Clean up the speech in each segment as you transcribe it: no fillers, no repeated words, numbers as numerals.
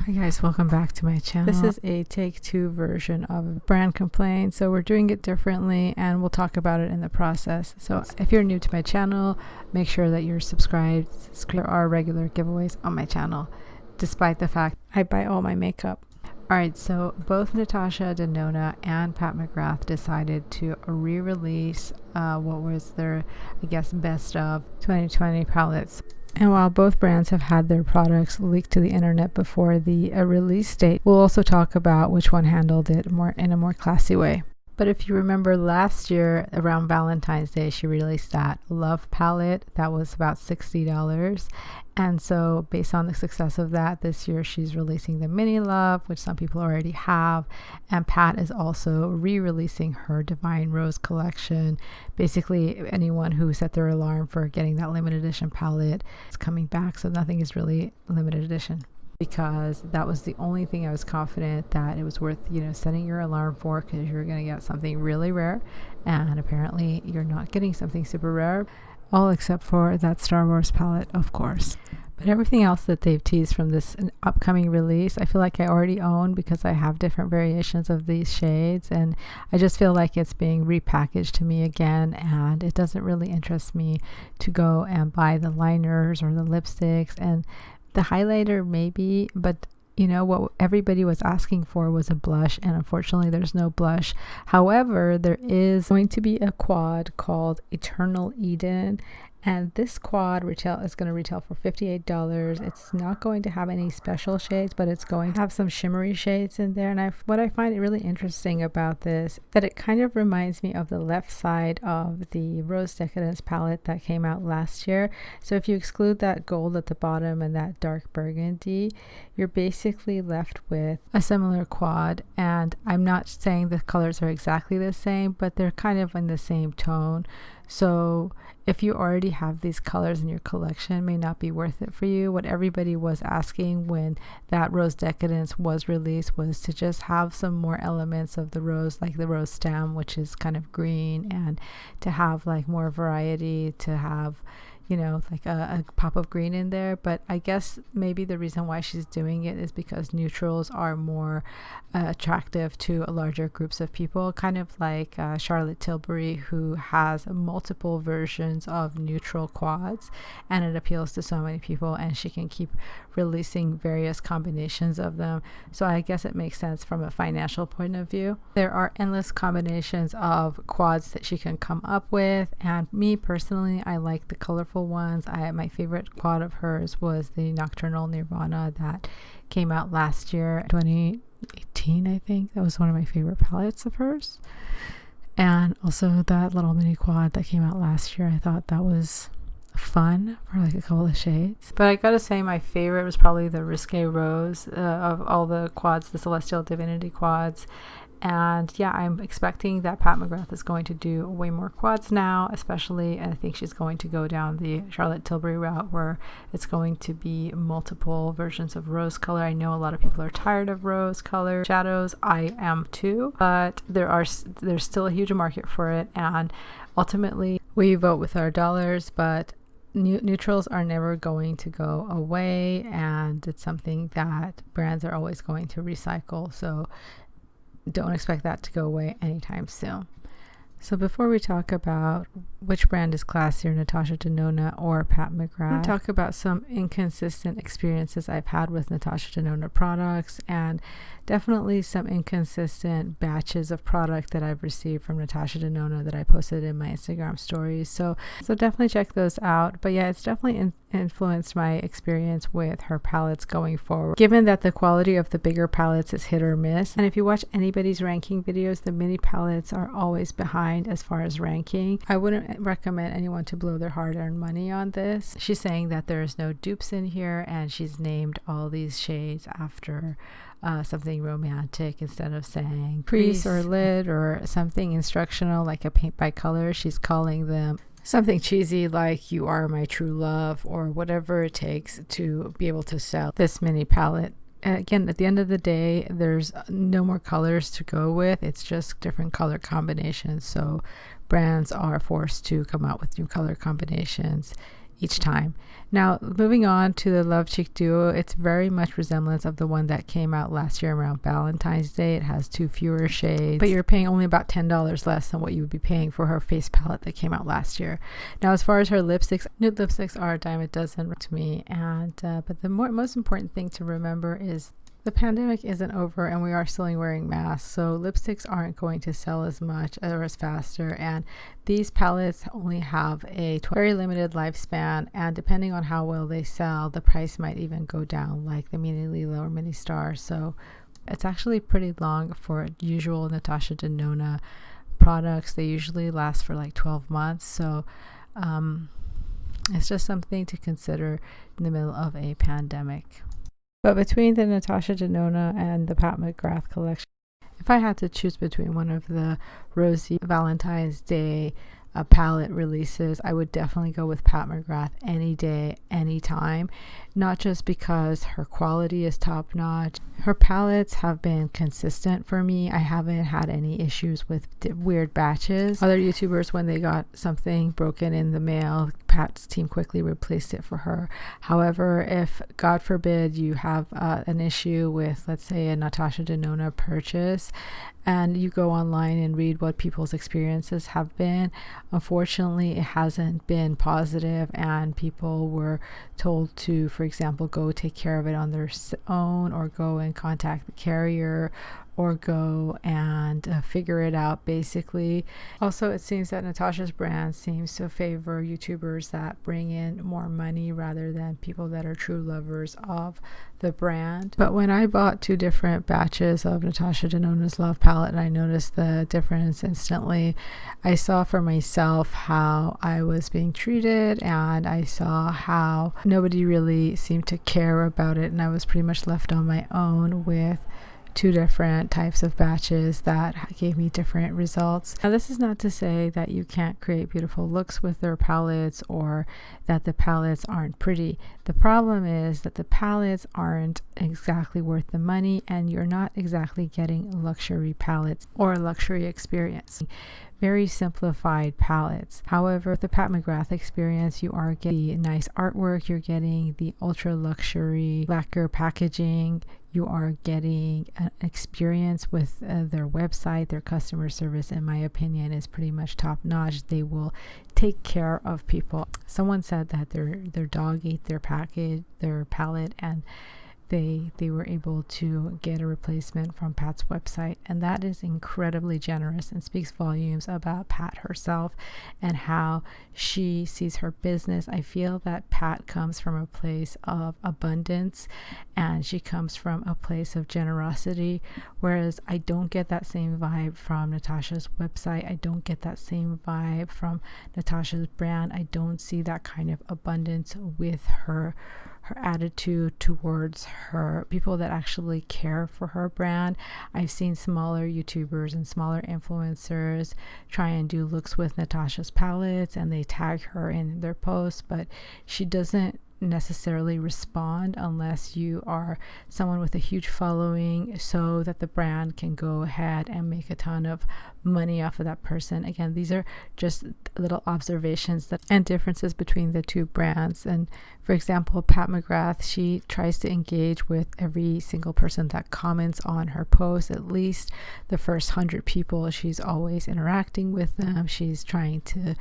Hi guys, welcome back to my channel. This is a take two version of brand complaint, so we're doing it differently and we'll talk about it in the process. So if you're new to my channel, make sure that you're subscribed. There are regular giveaways on my channel, despite the fact I buy all my makeup. Alright, so both NATASHA DENONA and Pat McGrath decided to re-release what was their, I guess, best of 2020 palettes. And while both brands have had their products leaked to the internet before the release date, we'll also talk about which one handled it in a more classy way. But if you remember last year around Valentine's Day, she released that Love palette that was about $60. And so based on the success of that, this year she's releasing the Mini Love, which some people already have. And Pat is also re-releasing her Divine Rose collection. Basically, anyone who set their alarm for getting that limited edition palette is coming back. So nothing is really limited edition, because that was the only thing I was confident that it was worth, setting your alarm for, because you're going to get something really rare. And apparently you're not getting something super rare, all except for that Star Wars palette, of course. But everything else that they've teased from this upcoming release, I feel like I already own, because I have different variations of these shades, and I just feel like it's being repackaged to me again, and it doesn't really interest me to go and buy the liners or the lipsticks and the highlighter maybe, but what everybody was asking for was a blush, and unfortunately there's no blush. However, there is going to be a quad called Eternal Eden, and this quad is going to retail for $58. It's not going to have any special shades, but it's going to have some shimmery shades in there. And what I find really interesting about this, that it kind of reminds me of the left side of the Rose Decadence palette that came out last year. So if you exclude that gold at the bottom and that dark burgundy, you're basically left with a similar quad. And I'm not saying the colors are exactly the same, but they're kind of in the same tone. So if you already have these colors in your collection, it may not be worth it for you. What everybody was asking when that Rose Decadence was released was to just have some more elements of the rose, like the rose stem, which is kind of green, and to have like more variety, to have like a pop of green in there. But I guess maybe the reason why she's doing it is because neutrals are more attractive to larger groups of people, kind of like Charlotte Tilbury, who has multiple versions of neutral quads, and it appeals to so many people, and she can keep releasing various combinations of them. So I guess it makes sense from a financial point of view. There are endless combinations of quads that she can come up with, and me personally, I like the colorful ones. My favorite quad of hers was the Nocturnal Nirvana that came out last year, 2018, I think. That was one of my favorite palettes of hers. And also that little mini quad that came out last year, I thought that was fun for like a couple of shades. But I gotta say, my favorite was probably the Risque Rose of all the quads, the Celestial Divinity quads. And yeah, I'm expecting that Pat McGrath is going to do way more quads now, especially, and I think she's going to go down the Charlotte Tilbury route, where it's going to be multiple versions of rose color. I know a lot of people are tired of rose color shadows. I am too, but there's still a huge market for it, and ultimately we vote with our dollars. But neutrals are never going to go away, and it's something that brands are always going to recycle. So don't expect that to go away anytime soon. So before we talk about which brand is classier, NATASHA DENONA or Pat McGrath, we'll talk about some inconsistent experiences I've had with NATASHA DENONA products, and definitely some inconsistent batches of product that I've received from NATASHA DENONA that I posted in my Instagram stories. So definitely check those out. But yeah, it's definitely influenced my experience with her palettes going forward, given that the quality of the bigger palettes is hit or miss. And if you watch anybody's ranking videos, the mini palettes are always behind as far as ranking. I wouldn't recommend anyone to blow their hard-earned money on this. She's saying that there's no dupes in here, and she's named all these shades after something romantic instead of saying crease or lid or something instructional like a paint by color. She's calling them something cheesy like You Are My True Love, or whatever it takes to be able to sell this mini palette. Again, at the end of the day, there's no more colors to go with. It's just different color combinations. So brands are forced to come out with new color combinations each time. Now, moving on to the Love Cheek Duo, it's very much resemblance of the one that came out last year around Valentine's Day. It has 2 fewer shades, but you're paying only about $10 less than what you would be paying for her face palette that came out last year. Now, as far as her lipsticks, nude lipsticks are a dime a dozen to me, and but the most important thing to remember is the pandemic isn't over and we are still wearing masks, so lipsticks aren't going to sell as much or as faster, and these palettes only have a very limited lifespan, and depending on how well they sell, the price might even go down, like the Mini Lilo or Mini Star. So it's actually pretty long for usual NATASHA DENONA products. They usually last for like 12 months, so it's just something to consider in the middle of a pandemic. But between the NATASHA DENONA and the Pat McGrath collection, if I had to choose between one of the Rosy Valentine's Day palette releases, I would definitely go with Pat McGrath any day, anytime. Not just because her quality is top notch. Her palettes have been consistent for me. I haven't had any issues with weird batches. Other YouTubers, when they got something broken in the mail, Pat's team quickly replaced it for her. However, if God forbid you have an issue with, let's say, a NATASHA DENONA purchase, and you go online and read what people's experiences have been, unfortunately it hasn't been positive, and people were told to, for example, go take care of it on their own, or go and contact the carrier, or go and figure it out, basically. Also, it seems that Natasha's brand seems to favor YouTubers that bring in more money rather than people that are true lovers of the brand. But when I bought 2 different batches of NATASHA DENONA's Love palette and I noticed the difference instantly, I saw for myself how I was being treated, and I saw how nobody really seemed to care about it, and I was pretty much left on my own with 2 different types of batches that gave me different results. Now, this is not to say that you can't create beautiful looks with their palettes, or that the palettes aren't pretty. The problem is that the palettes aren't exactly worth the money, and you're not exactly getting luxury palettes or a luxury experience. Very simplified palettes. However, with the Pat McGrath experience, you are getting nice artwork, you're getting the ultra luxury lacquer packaging, you are getting an experience with their website. Their customer service, in my opinion, is pretty much top notch. They will take care of people. Someone said that their dog ate their palette, and they were able to get a replacement from Pat's website, and that is incredibly generous and speaks volumes about Pat herself and how she sees her business. I feel that Pat comes from a place of abundance, and she comes from a place of generosity, whereas I don't get that same vibe from Natasha's website. I don't get that same vibe from Natasha's brand. I don't see that kind of abundance with her attitude towards her people that actually care for her brand. I've seen smaller YouTubers and smaller influencers try and do looks with Natasha's palettes, and they tag her in their posts, but she doesn't necessarily respond unless you are someone with a huge following, so that the brand can go ahead and make a ton of money off of that person. Again, these are just little observations and differences between the 2 brands. And for example, Pat McGrath, she tries to engage with every single person that comments on her post. At least the first 100 people, she's always interacting with them. She's trying to,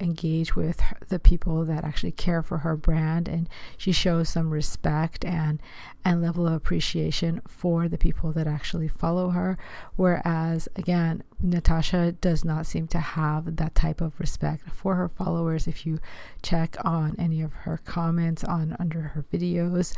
engage with the people that actually care for her brand, and she shows some respect and level of appreciation for the people that actually follow her. Whereas, again, Natasha does not seem to have that type of respect for her followers. If you check on any of her comments under her videos,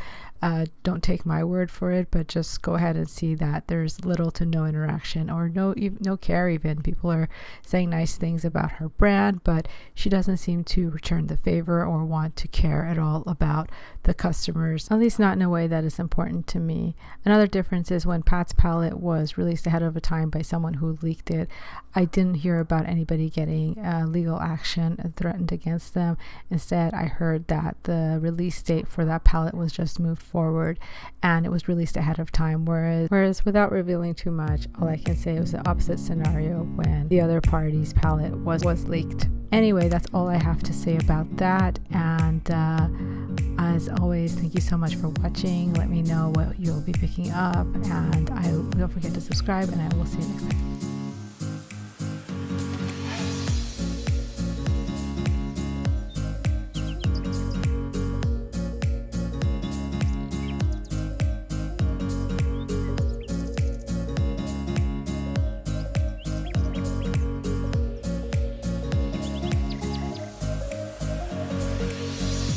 don't take my word for it, but just go ahead and see that there's little to no interaction, or no care even. People are saying nice things about her brand, but she doesn't seem to return the favor or want to care at all about the customers, at least not in a way that is important to me. Another difference is when Pat's palette was released ahead of a time by someone who leaked it, I didn't hear about anybody getting legal action threatened against them. Instead, I heard that the release date for that palette was just moved forward, and it was released ahead of time. Whereas without revealing too much, all I can say was the opposite scenario when the other party's palette was leaked. Anyway, that's all I have to say about that. And as always, thank you so much for watching. Let me know what you'll be picking up, and don't forget to subscribe, and I will see you next time.